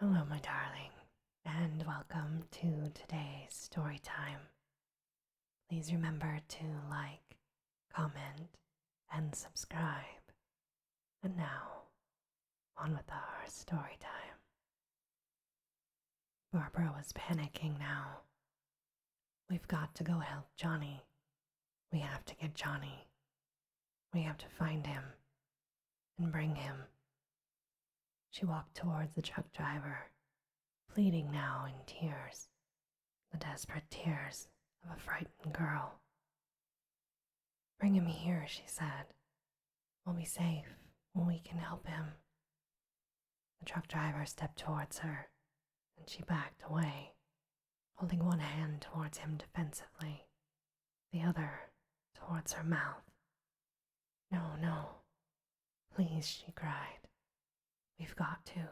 Hello, my darling, and welcome to today's story time. Please remember to like, comment, and subscribe. And now, on with our story time. Barbara was panicking now. We've got to go help Johnny. We have to get Johnny. We have to find him and bring him. She walked towards the truck driver, pleading now in tears, the desperate tears of a frightened girl. Bring him here, she said. We'll be safe when we can help him. The truck driver stepped towards her, and she backed away, holding one hand towards him defensively, the other towards her mouth. No, no, please, she cried. We've got to.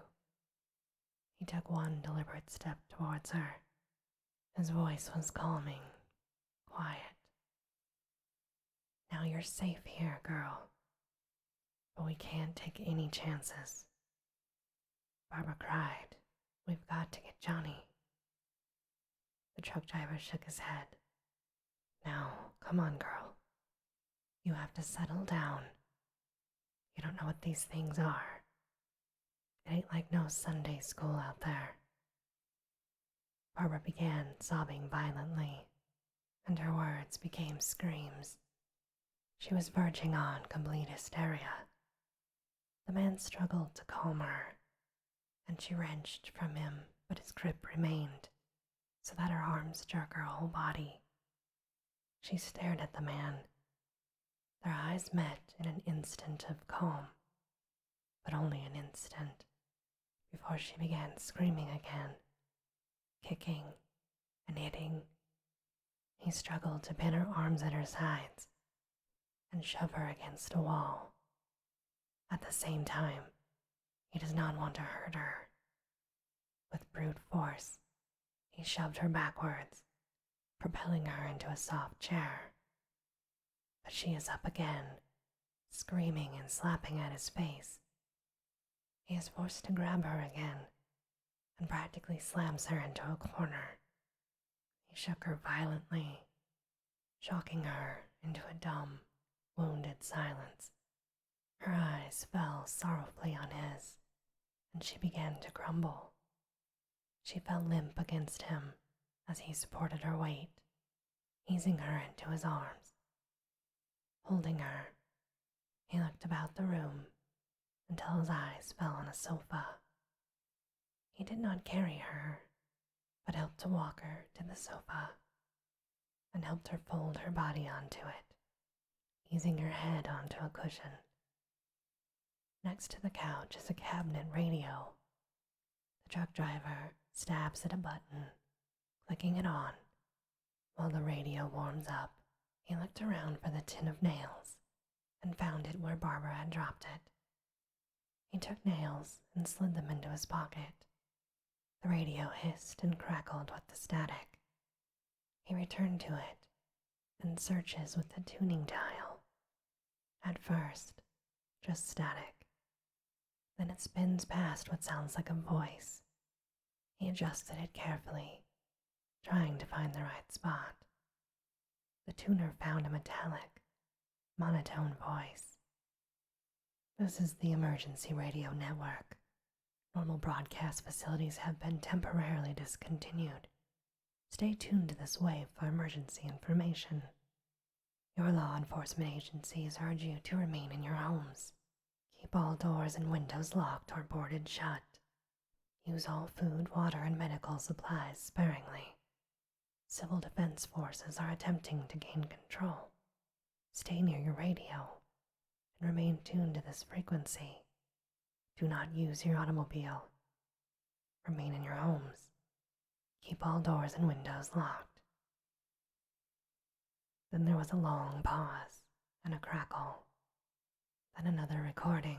He took one deliberate step towards her. His voice was calming, quiet. Now you're safe here, girl. But we can't take any chances. Barbara cried. We've got to get Johnny. The truck driver shook his head. Now, come on, girl. You have to settle down. You don't know what these things are. It ain't like no Sunday school out there. Barbara began sobbing violently, and her words became screams. She was verging on complete hysteria. The man struggled to calm her, and she wrenched from him, but his grip remained, so that her arms jerked her whole body. She stared at the man. Their eyes met in an instant of calm, but only an instant, before she began screaming again, kicking and hitting. He struggled to pin her arms at her sides and shove her against a wall. At the same time, he does not want to hurt her. With brute force, he shoved her backwards, propelling her into a soft chair. But she is up again, screaming and slapping at his face. He is forced to grab her again and practically slams her into a corner. He shook her violently, shocking her into a dumb, wounded silence. Her eyes fell sorrowfully on his, and she began to crumble. She fell limp against him as he supported her weight, easing her into his arms. Holding her, he looked about the room until his eyes fell on a sofa. He did not carry her, but helped to walk her to the sofa and helped her fold her body onto it, easing her head onto a cushion. Next to the couch is a cabinet radio. The truck driver stabs at a button, clicking it on. While the radio warms up, he looked around for the tin of nails and found it where Barbara had dropped it. He took nails and slid them into his pocket. The radio hissed and crackled with the static. He returned to it and searches with the tuning dial. At first, just static. Then it spins past what sounds like a voice. He adjusted it carefully, trying to find the right spot. The tuner found a metallic, monotone voice. This is the emergency radio network. Normal broadcast facilities have been temporarily discontinued. Stay tuned to this wave for emergency information. Your law enforcement agencies urge you to remain in your homes. Keep all doors and windows locked or boarded shut. Use all food, water, and medical supplies sparingly. Civil defense forces are attempting to gain control. Stay near your radio and remain tuned to this frequency. Do not use your automobile. Remain in your homes. Keep all doors and windows locked. Then there was a long pause and a crackle. Then another recording.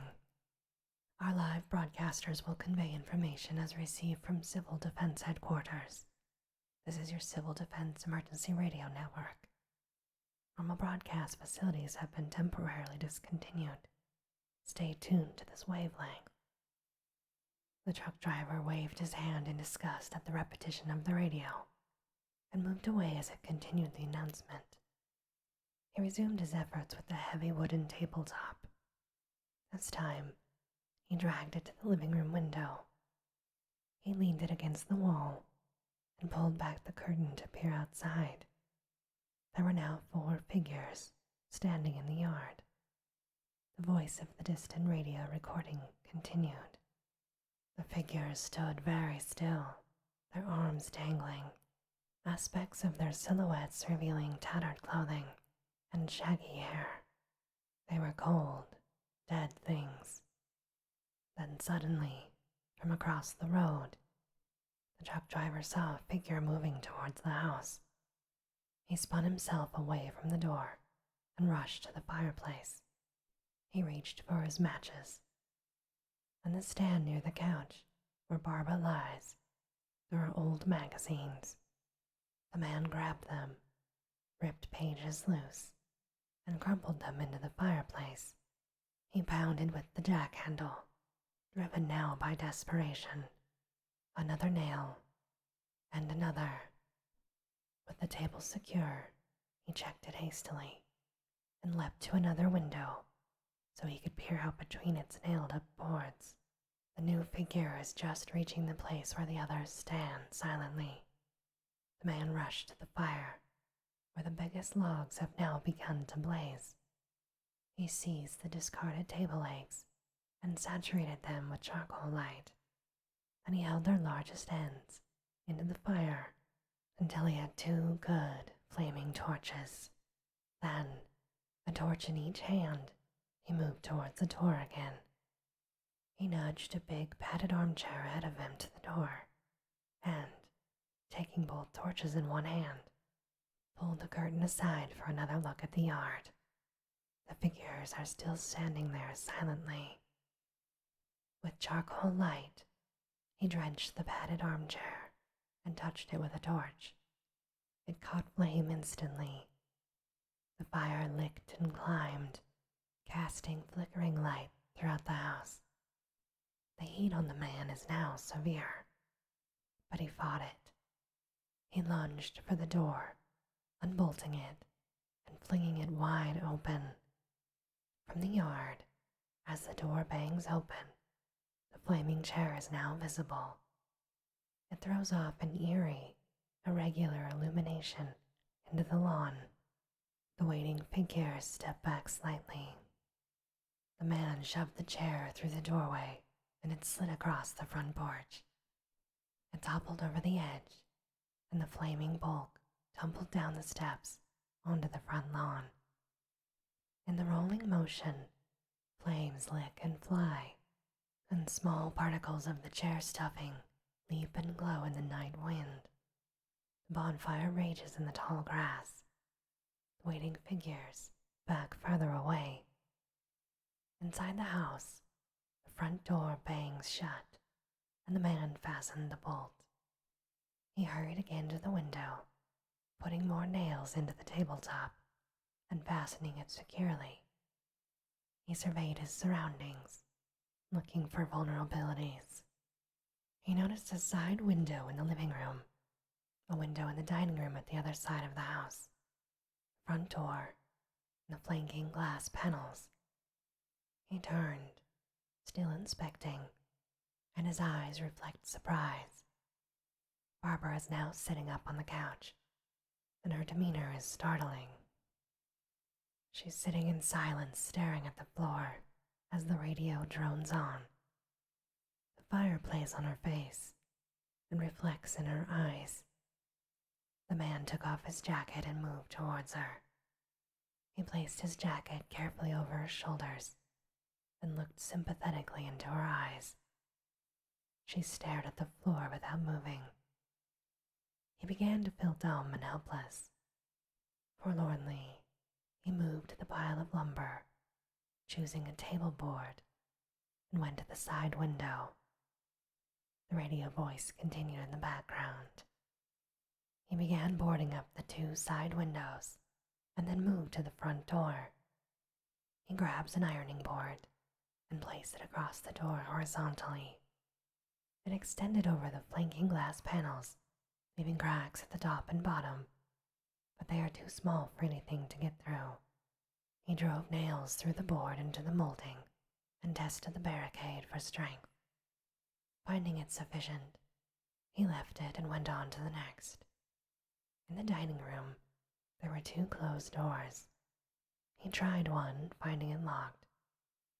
Our live broadcasters will convey information as received from Civil Defense Headquarters. This is your Civil Defense Emergency Radio Network. Normal broadcast facilities have been temporarily discontinued. Stay tuned to this wavelength. The truck driver waved his hand in disgust at the repetition of the radio and moved away as it continued the announcement. He resumed his efforts with the heavy wooden tabletop. This time, he dragged it to the living room window. He leaned it against the wall and pulled back the curtain to peer outside. There were now 4 figures standing in the yard. The voice of the distant radio recording continued. The figures stood very still, their arms dangling, aspects of their silhouettes revealing tattered clothing and shaggy hair. They were cold, dead things. Then suddenly, from across the road, the truck driver saw a figure moving towards the house. He spun himself away from the door and rushed to the fireplace. He reached for his matches. On the stand near the couch, where Barbara lies, there are old magazines. The man grabbed them, ripped pages loose, and crumpled them into the fireplace. He pounded with the jack handle, driven now by desperation. Another nail, and another. With the table secure, he checked it hastily and leapt to another window so he could peer out between its nailed-up boards. The new figure is just reaching the place where the others stand silently. The man rushed to the fire, where the biggest logs have now begun to blaze. He seized the discarded table legs and saturated them with charcoal light. Then he held their largest ends into the fire until he had 2 good flaming torches. Then, a torch in each hand, he moved towards the door again. He nudged a big padded armchair ahead of him to the door, and, taking both torches in one hand, pulled the curtain aside for another look at the yard. The figures are still standing there silently. With charcoal light, he drenched the padded armchair and touched it with a torch. It caught flame instantly. The fire licked and climbed, casting flickering light throughout the house. The heat on the man is now severe, but he fought it. He lunged for the door, unbolting it and flinging it wide open. From the yard, as the door bangs open, the flaming chair is now visible. It throws off an eerie, irregular illumination into the lawn. The waiting figures step back slightly. The man shoved the chair through the doorway and it slid across the front porch. It toppled over the edge, and the flaming bulk tumbled down the steps onto the front lawn. In the rolling motion, flames lick and fly, and small particles of the chair stuffing leap and glow in the night wind. The bonfire rages in the tall grass. The waiting figures back farther away. Inside the house, the front door bangs shut, and the man fastened the bolt. He hurried again to the window, putting more nails into the tabletop and fastening it securely. He surveyed his surroundings, looking for vulnerabilities. He noticed a side window in the living room, a window in the dining room at the other side of the house, the front door, and the flanking glass panels. He turned, still inspecting, and his eyes reflect surprise. Barbara is now sitting up on the couch, and her demeanor is startling. She's sitting in silence, staring at the floor as the radio drones on. The fire plays on her face and reflects in her eyes. The man took off his jacket and moved towards her. He placed his jacket carefully over her shoulders and looked sympathetically into her eyes. She stared at the floor without moving. He began to feel dumb and helpless. Forlornly, he moved to the pile of lumber, choosing a table board, and went to the side window. The radio voice continued in the background. He began boarding up the 2 side windows and then moved to the front door. He grabs an ironing board and placed it across the door horizontally. It extended over the flanking glass panels, leaving cracks at the top and bottom, but they are too small for anything to get through. He drove nails through the board into the molding and tested the barricade for strength. Finding it sufficient, he left it and went on to the next. In the dining room, there were two closed doors. He tried one, finding it locked,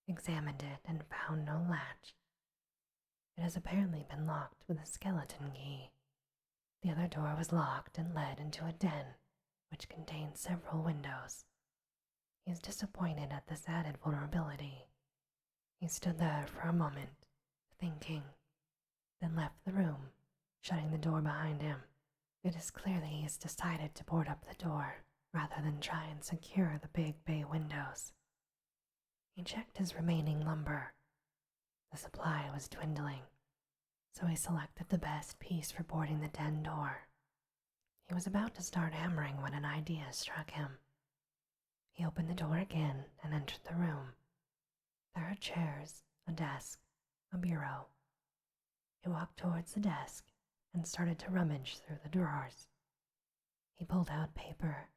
examined it, and found no latch. It has apparently been locked with a skeleton key. The other door was locked and led into a den, which contained several windows. He is disappointed at this added vulnerability. He stood there for a moment, thinking, then left the room, shutting the door behind him. It is clear that he has decided to board up the door rather than try and secure the big bay windows. He checked his remaining lumber. The supply was dwindling, so he selected the best piece for boarding the den door. He was about to start hammering when an idea struck him. He opened the door again and entered the room. There are chairs, a desk, a bureau. He walked towards the desk and started to rummage through the drawers. He pulled out paper,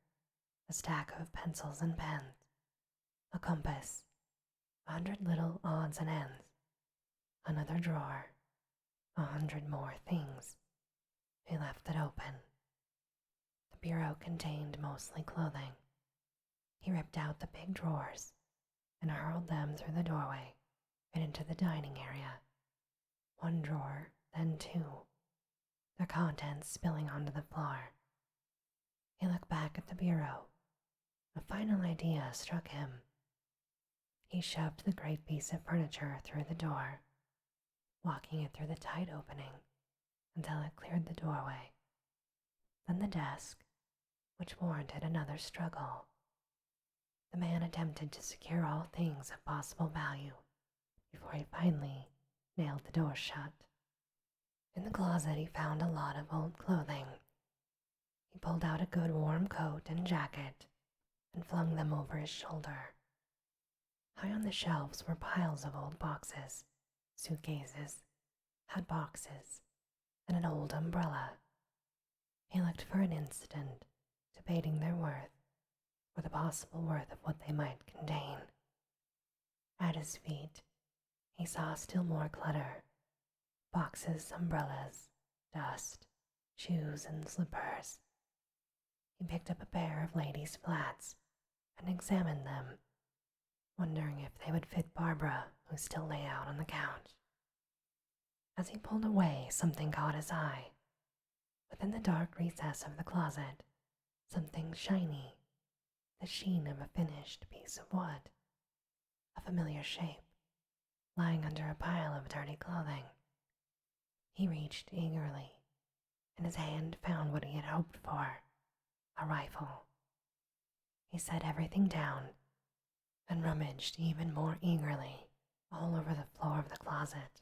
a stack of pencils and pens, a compass, 100 little odds and ends, another drawer, 100 more things. He left it open. The bureau contained mostly clothing. He ripped out the big drawers and hurled them through the doorway and into the dining area. One drawer, then two, their contents spilling onto the floor. He looked back at the bureau. A final idea struck him. He shoved the great piece of furniture through the door, walking it through the tight opening until it cleared the doorway. Then the desk, which warranted another struggle. The man attempted to secure all things of possible value before he finally nailed the door shut. In the closet he found a lot of old clothing. He pulled out a good warm coat and jacket and flung them over his shoulder. High on the shelves were piles of old boxes, suitcases, hat boxes, and an old umbrella. He looked for an instant, debating their worth or the possible worth of what they might contain. At his feet, he saw still more clutter: boxes, umbrellas, dust, shoes, and slippers. He picked up a pair of ladies' flats and examined them, wondering if they would fit Barbara, who still lay out on the couch. As he pulled away, something caught his eye. Within the dark recess of the closet, something shiny, the sheen of a finished piece of wood, a familiar shape, lying under a pile of dirty clothing. He reached eagerly, and his hand found what he had hoped for, a rifle. He set everything down and rummaged even more eagerly all over the floor of the closet,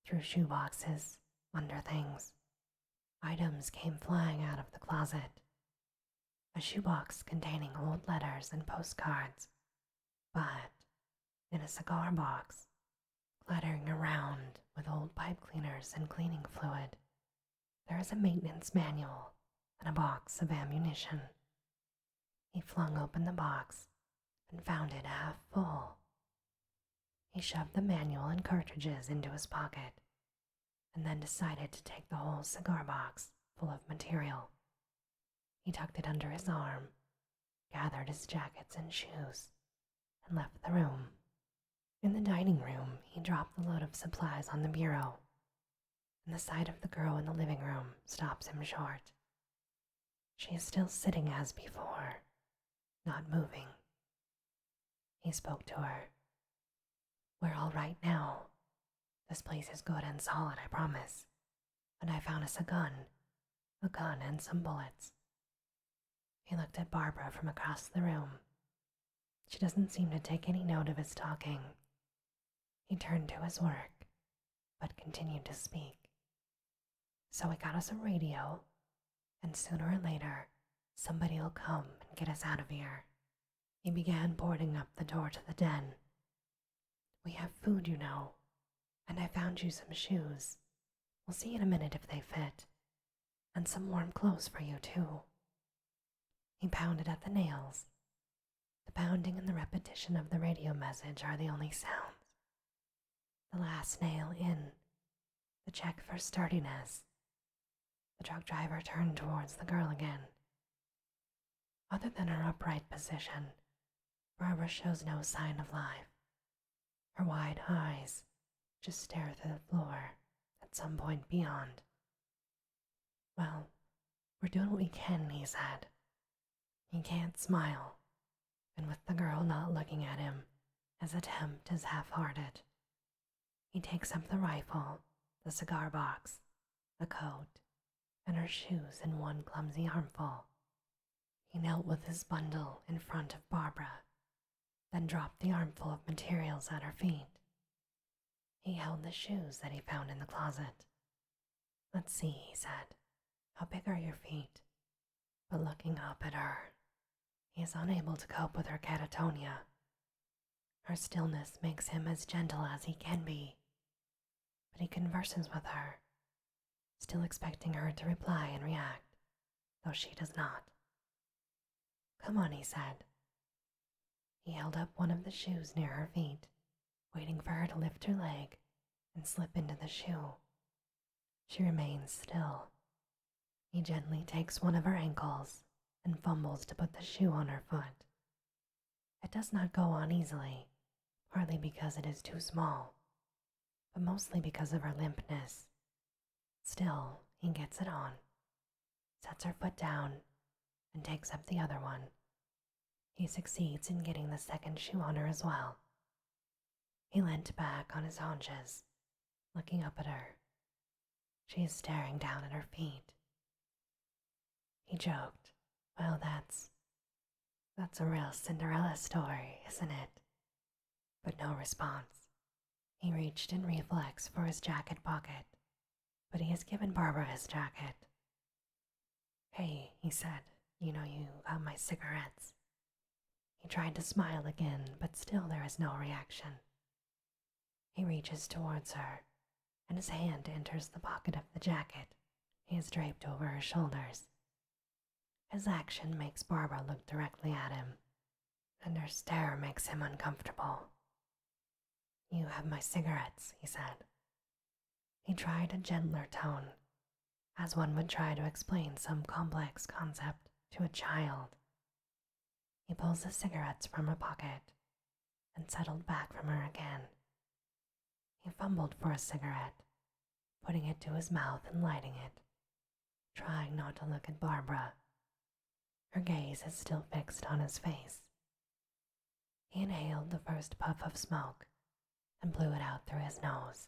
through shoe boxes, under things. Items came flying out of the closet. A shoebox containing old letters and postcards, but in a cigar box, clattering around with old pipe cleaners and cleaning fluid, there is a maintenance manual and a box of ammunition. He flung open the box and found it half full. He shoved the manual and cartridges into his pocket, and then decided to take the whole cigar box full of material. He tucked it under his arm, gathered his jackets and shoes, and left the room. In the dining room, he dropped the load of supplies on the bureau, and the sight of the girl in the living room stops him short. She is still sitting as before, not moving. He spoke to her. "We're all right now. This place is good and solid, I promise. And I found us a gun and some bullets." He looked at Barbara from across the room. She doesn't seem to take any note of his talking. He turned to his work, but continued to speak. "So we got us a radio, and sooner or later, somebody'll come and get us out of here." He began boarding up the door to the den. "We have food, you know, and I found you some shoes. We'll see in a minute if they fit. And some warm clothes for you, too. He pounded at the nails. The pounding and the repetition of the radio message are the only sounds. The last nail in, the check for sturdiness. The truck driver turned towards the girl again. Other than her upright position, Barbara shows no sign of life. Her wide eyes just stare through the floor at some point beyond. Well, we're doing what we can, he said. He can't smile, and with the girl not looking at him, his attempt is half-hearted. He takes up the rifle, the cigar box, the coat, and her shoes in one clumsy armful. He knelt with his bundle in front of Barbara, then dropped the armful of materials at her feet. He held the shoes that he found in the closet. Let's see, he said. How big are your feet? But looking up at her, he is unable to cope with her catatonia. Her stillness makes him as gentle as he can be, but he converses with her, still expecting her to reply and react, though she does not. Come on, he said. He held up one of the shoes near her feet, waiting for her to lift her leg and slip into the shoe. She remains still. He gently takes one of her ankles and fumbles to put the shoe on her foot. It does not go on easily, partly because it is too small, but mostly because of her limpness. Still, he gets it on, sets her foot down, and takes up the other one. He succeeds in getting the second shoe on her as well. He leant back on his haunches, looking up at her. She is staring down at her feet. He joked, well, that's a real Cinderella story, isn't it? But no response. He reached in reflex for his jacket pocket, but he has given Barbara his jacket. Hey, he said, you know you got my cigarettes. He tried to smile again, but still there is no reaction. He reaches towards her, and his hand enters the pocket of the jacket he has draped over her shoulders. His action makes Barbara look directly at him, and her stare makes him uncomfortable. You have my cigarettes, he said. He tried a gentler tone, as one would try to explain some complex concept to a child. He pulls the cigarettes from her pocket and settled back from her again. He fumbled for a cigarette, putting it to his mouth and lighting it, trying not to look at Barbara. Her gaze is still fixed on his face. He inhaled the first puff of smoke and blew it out through his nose.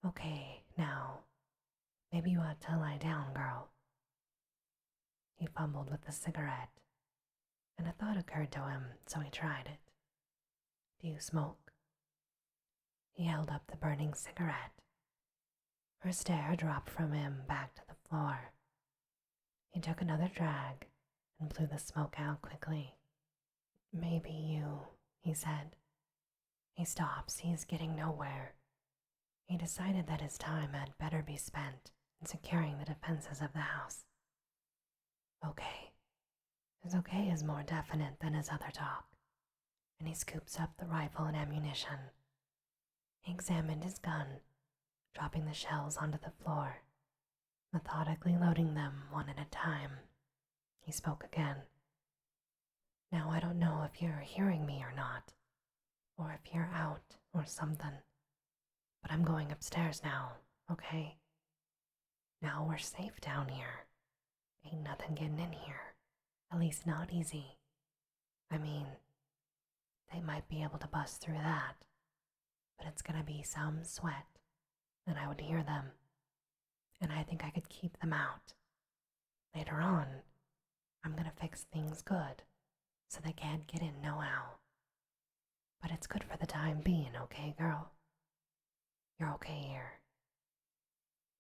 Okay, now, maybe you ought to lie down, girl. He fumbled with the cigarette, and a thought occurred to him, so he tried it. Do you smoke? He held up the burning cigarette. Her stare dropped from him back to the floor. He took another drag and blew the smoke out quickly. Maybe you, he said. He stops, he is getting nowhere. He decided that his time had better be spent in securing the defenses of the house. Okay. His okay is more definite than his other talk, and he scoops up the rifle and ammunition. He examined his gun, dropping the shells onto the floor, methodically loading them one at a time. He spoke again. Now I don't know if you're hearing me or not, or if you're out or something, but I'm going upstairs now, okay? Now we're safe down here. Ain't nothing getting in here, at least not easy. I mean, they might be able to bust through that, but it's gonna be some sweat, and I would hear them, and I think I could keep them out. Later on, I'm gonna fix things good, so they can't get in no-how. But it's good for the time being, okay, girl? You're okay here.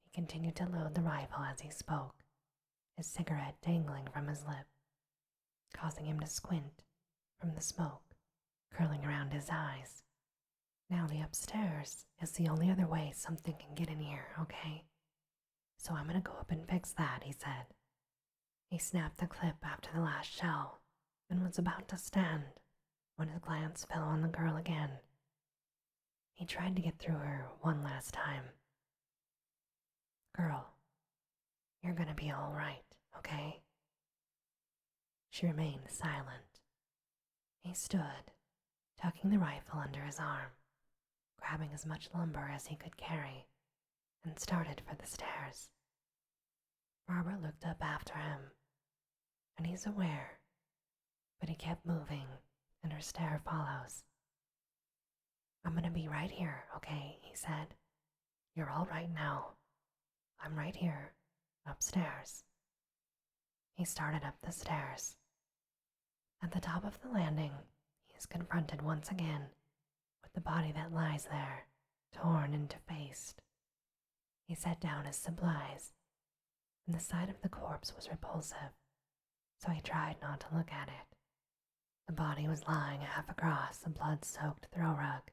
He continued to load the rifle as he spoke, his cigarette dangling from his lip, causing him to squint from the smoke curling around his eyes. Now the upstairs is the only other way something can get in here, okay? So I'm gonna go up and fix that, he said. He snapped the clip after the last shell and was about to stand when his glance fell on the girl again. He tried to get through her one last time. Girl, you're gonna be all right, okay? She remained silent. He stood, tucking the rifle under his arm, grabbing as much lumber as he could carry, and started for the stairs. Barbara looked up after him, and he's aware, but he kept moving, and her stare follows. I'm gonna be right here, okay, he said. You're all right now. I'm right here, upstairs. He started up the stairs. At the top of the landing, he is confronted once again with the body that lies there, torn and defaced. He set down his supplies, and the sight of the corpse was repulsive, so he tried not to look at it. The body was lying half across a blood-soaked throw rug,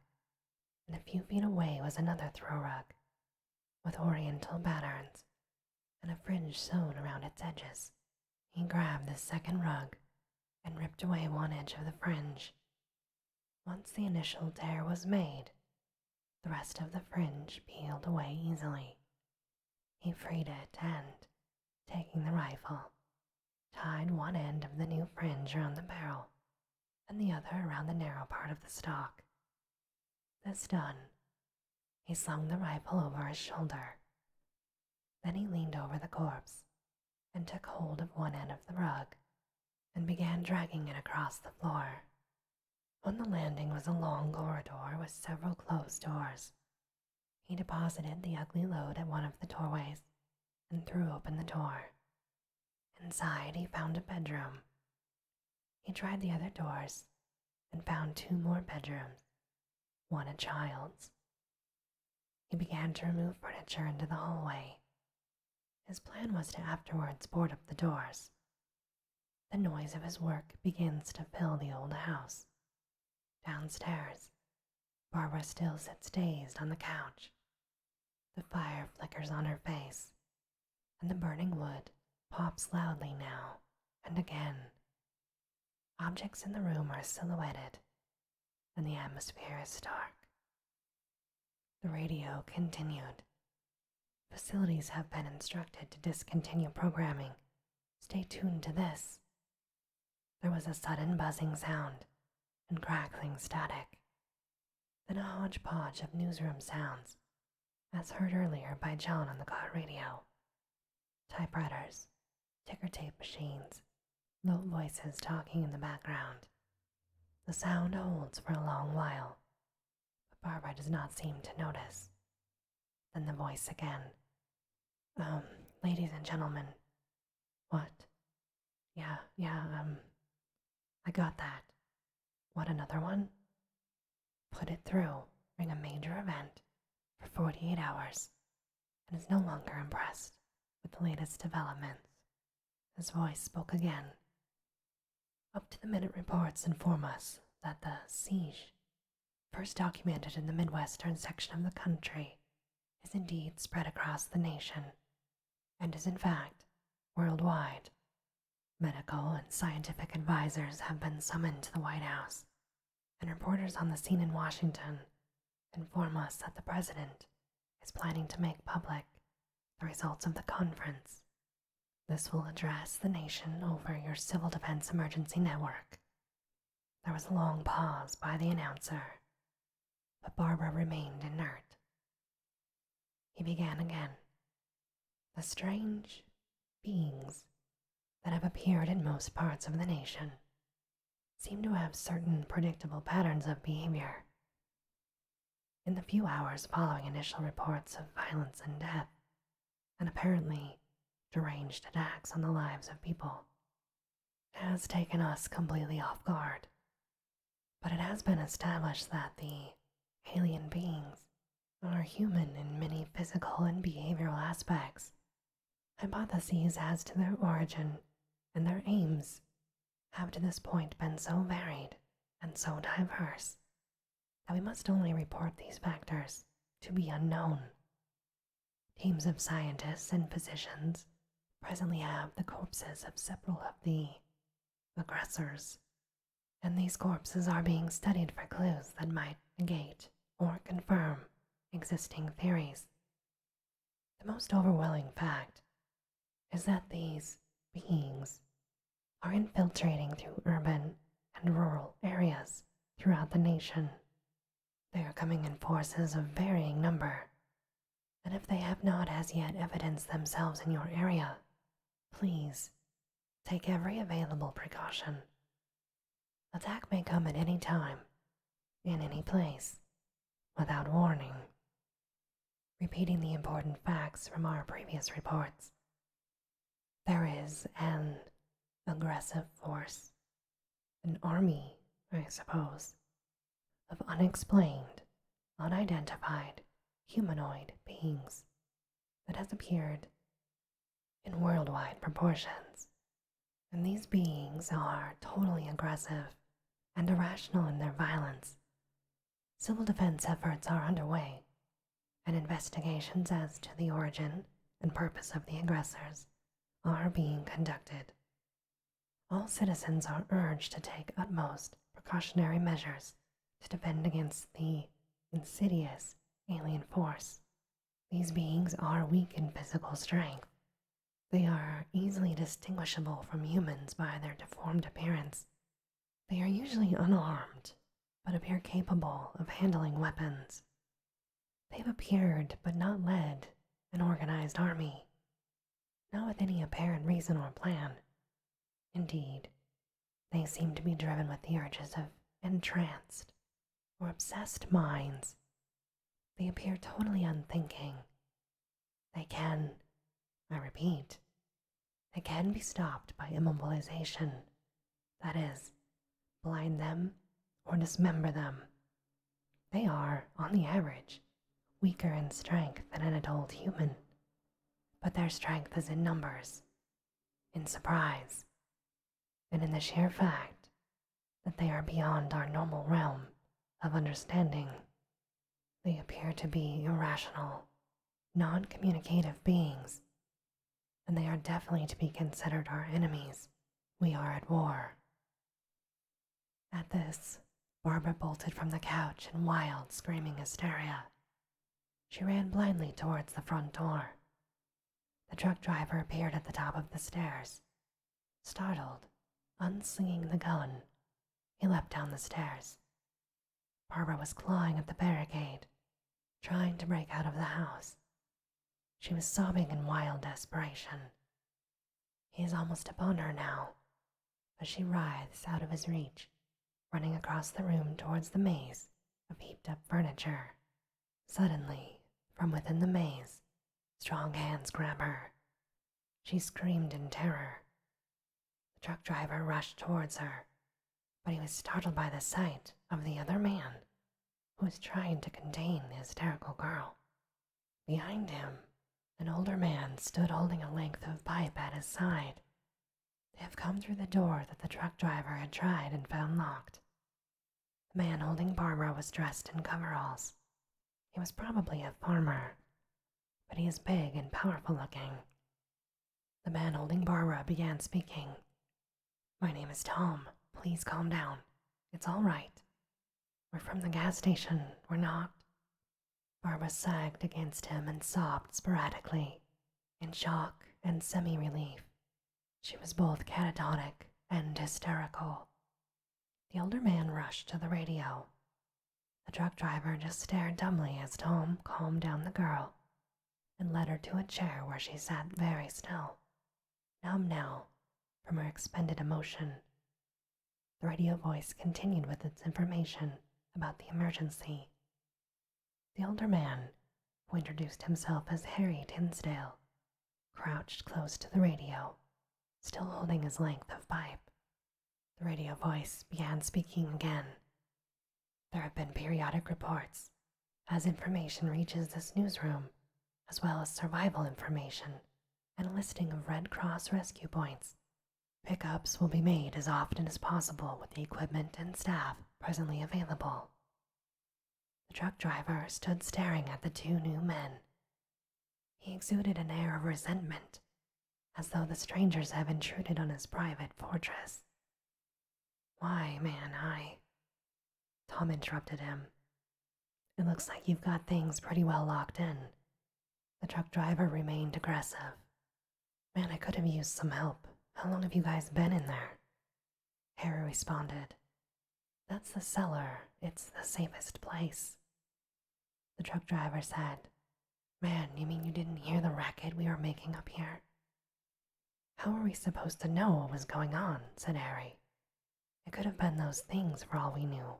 and a few feet away was another throw rug, with oriental patterns and a fringe sewn around its edges. He grabbed the second rug and ripped away one edge of the fringe. Once the initial tear was made, the rest of the fringe peeled away easily. He freed it and, taking the rifle, tied one end of the new fringe around the barrel and the other around the narrow part of the stock. This done, he slung the rifle over his shoulder. Then he leaned over the corpse and took hold of one end of the rug and began dragging it across the floor. On the landing was a long corridor with several closed doors. He deposited the ugly load at one of the doorways and threw open the door. Inside, he found a bedroom. He tried the other doors and found two more bedrooms, one a child's. He began to remove furniture into the hallway. His plan was to afterwards board up the doors. The noise of his work begins to fill the old house. Downstairs, Barbara still sits dazed on the couch. The fire flickers on her face, and the burning wood pops loudly now and again. Objects in the room are silhouetted, and the atmosphere is dark. The radio continued. Facilities have been instructed to discontinue programming. Stay tuned to this. There was a sudden buzzing sound and crackling static, then a hodgepodge of newsroom sounds, as heard earlier by John on the car radio. Typewriters, ticker tape machines, low voices talking in the background. The sound holds for a long while, but Barbara does not seem to notice. Then the voice again. Ladies and gentlemen. What? Yeah, I got that. What, another one? Put it through, ring a major event for 48 hours, and is no longer impressed with the latest developments. His voice spoke again. Up to the minute reports inform us that the siege, first documented in the Midwestern section of the country, is indeed spread across the nation, and is in fact worldwide. Medical and scientific advisors have been summoned to the White House, and reporters on the scene in Washington inform us that the President is planning to make public the results of the conference. This will address the nation over your Civil Defense Emergency Network. There was a long pause by the announcer, but Barbara remained inert. He began again. The strange beings that have appeared in most parts of the nation seem to have certain predictable patterns of behavior. In the few hours following initial reports of violence and death, and apparently deranged attacks on the lives of people, it has taken us completely off guard. But it has been established that the alien beings are human in many physical and behavioral aspects. Hypotheses as to their origin and their aims have to this point been so varied and so diverse that we must only report these factors to be unknown. Teams of scientists and physicians presently have the corpses of several of the aggressors, and these corpses are being studied for clues that might negate or confirm existing theories. The most overwhelming fact is that these beings are infiltrating through urban and rural areas throughout the nation. They are coming in forces of varying number, and if they have not as yet evidenced themselves in your area, please take every available precaution. Attack may come at any time, in any place, without warning. Repeating the important facts from our previous reports, there is an aggressive force, an army, I suppose, of unexplained, unidentified humanoid beings that has appeared in worldwide proportions, and these beings are totally aggressive and irrational in their violence. Civil defense efforts are underway, and investigations as to the origin and purpose of the aggressors are being conducted. All citizens are urged to take utmost precautionary measures to defend against the insidious alien force. These beings are weak in physical strength. They are easily distinguishable from humans by their deformed appearance. They are usually unarmed, but appear capable of handling weapons. They've appeared but not led an organized army, not with any apparent reason or plan. Indeed, they seem to be driven with the urges of entranced or obsessed minds. They appear totally unthinking. They can, I repeat, they can be stopped by immobilization, that is, blind them or dismember them. They are, on the average, weaker in strength than an adult human, but their strength is in numbers, in surprise, and in the sheer fact that they are beyond our normal realm of understanding. They appear to be irrational, non-communicative beings, and they are definitely to be considered our enemies. We are at war. At this, Barbara bolted from the couch in wild, screaming hysteria. She ran blindly towards the front door. The truck driver appeared at the top of the stairs. Startled, unslinging the gun, he leapt down the stairs. Barbara was clawing at the barricade, trying to break out of the house. She was sobbing in wild desperation. He is almost upon her now, but she writhes out of his reach, running across the room towards the maze of heaped-up furniture. Suddenly, from within the maze, strong hands grab her. She screamed in terror. The truck driver rushed towards her, but he was startled by the sight of the other man, who was trying to contain the hysterical girl. Behind him, an older man stood holding a length of pipe at his side. They have come through the door that the truck driver had tried and found locked. The man holding Barbara was dressed in coveralls. He was probably a farmer, but he is big and powerful looking. The man holding Barbara began speaking. "My name is Tom. Please calm down. It's all right. We're from the gas station. We're not." Barbara sagged against him and sobbed sporadically, in shock and semi-relief. She was both catatonic and hysterical. The older man rushed to the radio. The truck driver just stared dumbly as Tom calmed down the girl and led her to a chair where she sat very still, numb now from her expended emotion. The radio voice continued with its information about the emergency. The older man, who introduced himself as Harry Tinsdale, crouched close to the radio, still holding his length of pipe. The radio voice began speaking again. "There have been periodic reports as information reaches this newsroom, as well as survival information and a listing of Red Cross rescue points. Pickups will be made as often as possible with the equipment and staff presently available. The truck driver stood staring at the two new men. He exuded an air of resentment, as though the strangers have intruded on his private fortress. Why, man, Tom interrupted him. It looks like you've got things pretty well locked in. The truck driver remained aggressive. Man, I could have used some help. How long have you guys been in there? Harry responded. That's the cellar. It's the safest place. The truck driver said, Man, you mean you didn't hear the racket we were making up here? How were we supposed to know what was going on? Said Harry. It could have been those things for all we knew.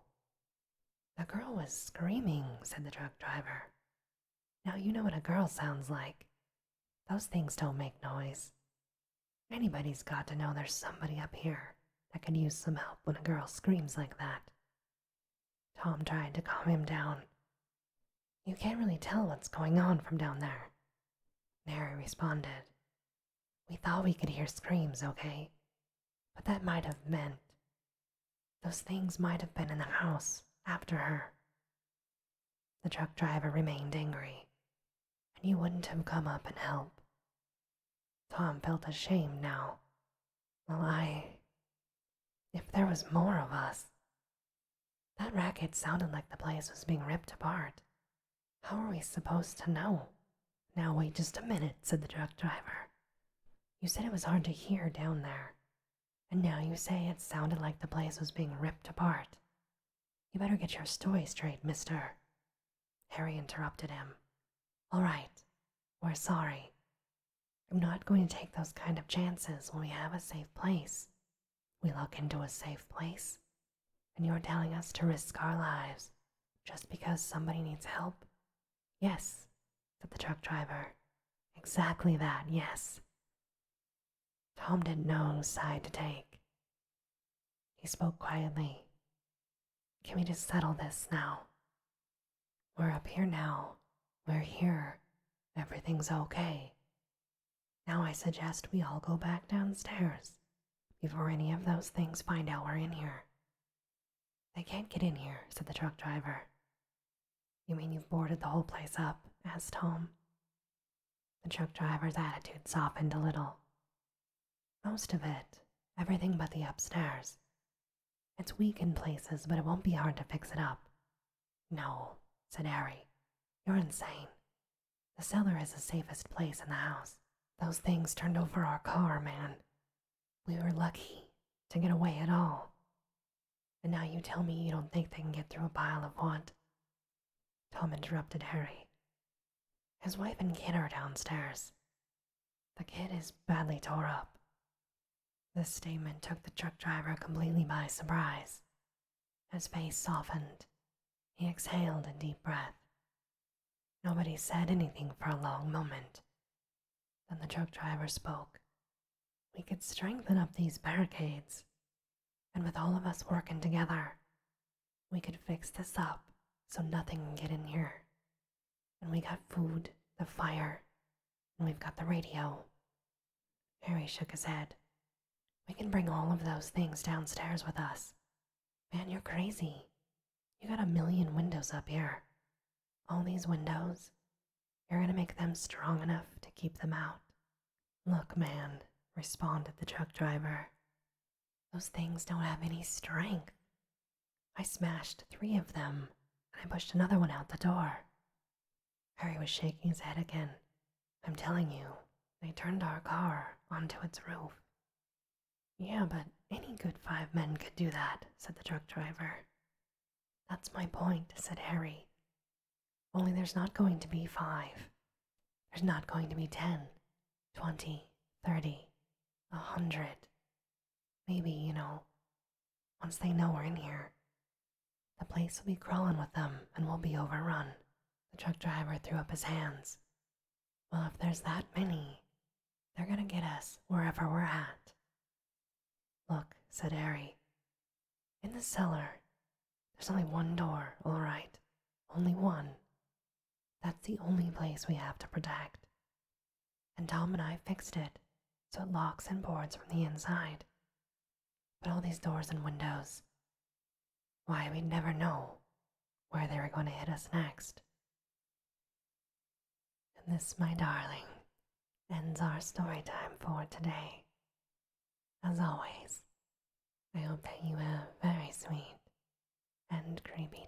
The girl was screaming, said the truck driver. Now you know what a girl sounds like. Those things don't make noise. Anybody's got to know there's somebody up here that could use some help when a girl screams like that. Tom tried to calm him down. You can't really tell what's going on from down there. Harry responded. We thought we could hear screams, okay? But that might have meant those things might have been in the house after her. The truck driver remained angry. And you wouldn't have come up and helped. Tom felt ashamed now. Well, if there was more of us. That racket sounded like the place was being ripped apart. How are we supposed to know? Now wait just a minute, said the truck driver. You said it was hard to hear down there. And now you say it sounded like the place was being ripped apart. You better get your story straight, mister. Harry interrupted him. All right, we're sorry. I'm not going to take those kind of chances when we have a safe place. We look into a safe place, and you're telling us to risk our lives just because somebody needs help? Yes, said the truck driver. Exactly that, yes. Tom didn't know whose side to take. He spoke quietly. Can we just settle this now? We're up here now. We're here. Everything's okay. Now I suggest we all go back downstairs before any of those things find out we're in here. They can't get in here, said the truck driver. You mean you've boarded the whole place up? Asked Tom. The truck driver's attitude softened a little. Most of it, everything but the upstairs. It's weak in places, but it won't be hard to fix it up. No, said Harry. You're insane. The cellar is the safest place in the house. Those things turned over our car, man. We were lucky to get away at all. And now you tell me you don't think they can get through a pile of what? Tom interrupted Harry. His wife and kid are downstairs. The kid is badly tore up. This statement took the truck driver completely by surprise. His face softened. He exhaled a deep breath. Nobody said anything for a long moment. Then the truck driver spoke. We could strengthen up these barricades, and with all of us working together, we could fix this up so nothing can get in here. And we got food, the fire, and we've got the radio. Harry shook his head. We can bring all of those things downstairs with us. Man, you're crazy. You got 1,000,000 windows up here. All these windows, you're gonna make them strong enough to keep them out. Look, man, responded the truck driver. Those things don't have any strength. I smashed 3 of them, and I pushed another one out the door. Harry was shaking his head again. I'm telling you, they turned our car onto its roof. Yeah, but any good 5 men could do that, said the truck driver. That's my point, said Harry. Only there's not going to be 5. There's not going to be 10, 20, 30, 100. Maybe, once they know we're in here, the place will be crawling with them and we'll be overrun. The truck driver threw up his hands. Well, if there's that many, they're gonna get us wherever we're at. Look, said Harry. In the cellar, there's only one door, all right. Only one. That's the only place we have to protect. And Tom and I fixed it, so it locks and boards from the inside. But all these doors and windows, why, we'd never know. where they were going to hit us next. And this, my darling, ends our story time for today. As always, I hope that you have very sweet and creepy